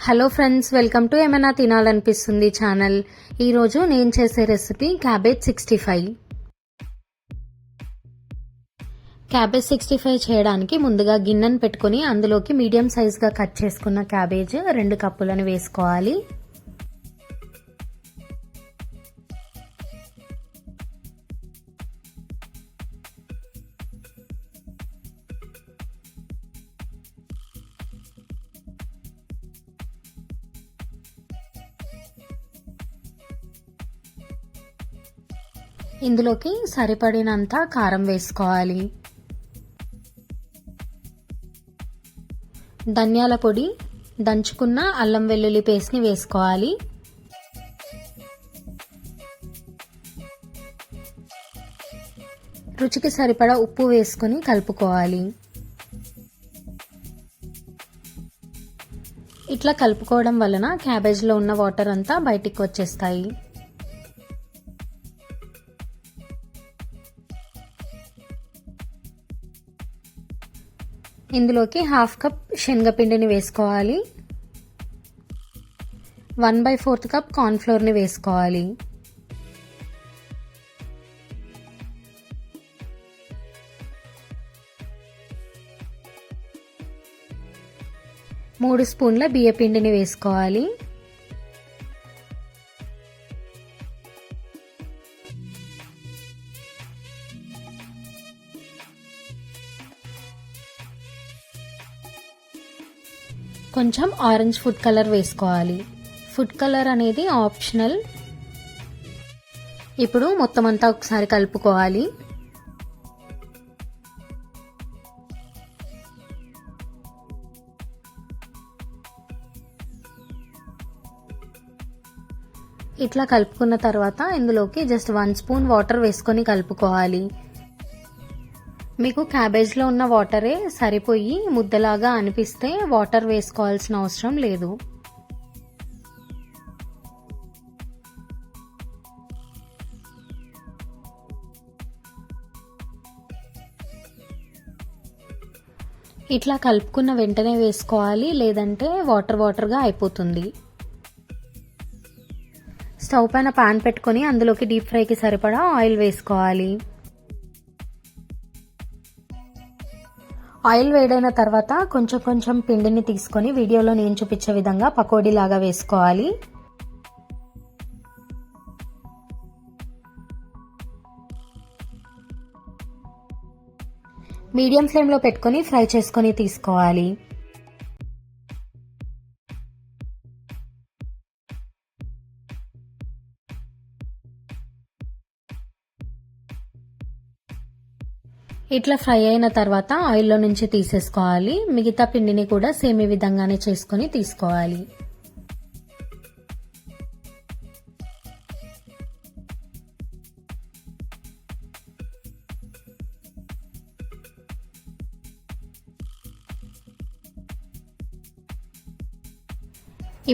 Hello friends, welcome to ఏమైనా తినాలనిపిస్తుంది channel. ఈరోజు నేను చేసే రెసిపీ క్యాబేజ్ 65. క్యాబేజ్ 65 చేయడానికి ముందుగా గిన్నెను పెట్టుకొని అందులోకి మీడియం సైజ్గా కట్ చేసుకున్న క్యాబేజ్ 2 కప్పులను వేసుకోవాలి. ఇందులోకి సరిపడినంత కారం వేసుకోవాలి. ధనియాల పొడి, దంచుకున్న అల్లం వెల్లుల్లి పేస్ట్ని వేసుకోవాలి. రుచికి సరిపడా ఉప్పు వేసుకొని కలుపుకోవాలి. ఇట్లా కలుపుకోవడం వలన క్యాబేజ్లో ఉన్న వాటర్ అంతా బయటికి వచ్చేస్తాయి. ఇందులోకి 1/2 కప్ శనగపిండిని వేసుకోవాలి. 1/4 కప్ కార్న్ఫ్లోర్ని వేసుకోవాలి. మూడు స్పూన్ల బియ్యపిండిని వేసుకోవాలి. కొంచెం ఆరెంజ్ ఫుడ్ కలర్ వేసుకోవాలి. ఫుడ్ కలర్ అనేది ఆప్షనల్. ఇప్పుడు మొత్తం అంతా ఒకసారి కలుపుకోవాలి. ఇట్లా కలుపుకున్న తర్వాత ఇందులోకి జస్ట్ 1 స్పూన్ వాటర్ వేసుకొని కలుపుకోవాలి. మీకు క్యాబేజ్లో ఉన్న వాటరే సరిపోయి ముద్దలాగా అనిపిస్తే వాటర్ వేసుకోవాల్సిన అవసరం లేదు. ఇట్లా కలుపుకున్న వెంటనే వేసుకోవాలి, లేదంటే వాటర్గా అయిపోతుంది. స్టవ్ పైన పాన్ పెట్టుకొని అందులోకి డీప్ ఫ్రైకి సరిపడా ఆయిల్ వేసుకోవాలి. ఆయిల్ వేడైన తర్వాత కొంచెం పిండిని తీసుకొని వీడియోలో నేను చూపించే విధంగా పకోడీ లాగా వేసుకోవాలి. మీడియం ఫ్లేమ్లో పెట్టుకొని ఫ్రై చేసుకొని తీసుకోవాలి. ఇట్లా ఫ్రై అయిన తర్వాత ఆయిల్లో నుంచి తీసేసుకోవాలి. మిగతా పిండిని కూడా సేమ్ ఈ విధంగానే చేసుకొని తీసుకోవాలి.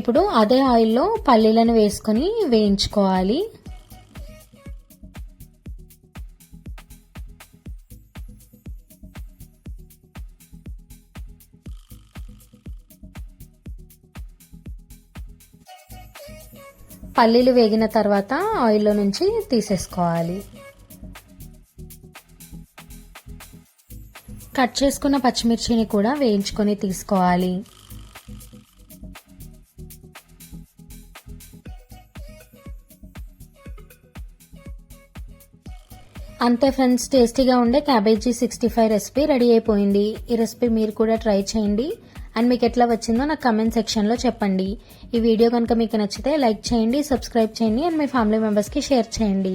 ఇప్పుడు అదే ఆయిల్లో పల్లీలను వేసుకొని వేయించుకోవాలి. పల్లీలు వేగిన తర్వాత ఆయిల్లో నుంచి తీసేసుకోవాలి. కట్ చేసుకున్న పచ్చిమిర్చిని కూడా వేయించుకొని తీసుకోవాలి. అంతే ఫ్రెండ్స్, టేస్టీగా ఉండే క్యాబేజీ 65 రెసిపీ రెడీ అయిపోయింది. ఈ రెసిపీ మీరు కూడా ట్రై చేయండి. అండ్ మీకు ఎట్లా వచ్చిందో నాకు కమెంట్ సెక్షన్లో చెప్పండి. ఈ వీడియో కనుక మీకు నచ్చితే లైక్ చేయండి, సబ్స్క్రైబ్ చేయండి అండ్ మీ ఫ్యామిలీ మెంబర్స్కి షేర్ చేయండి.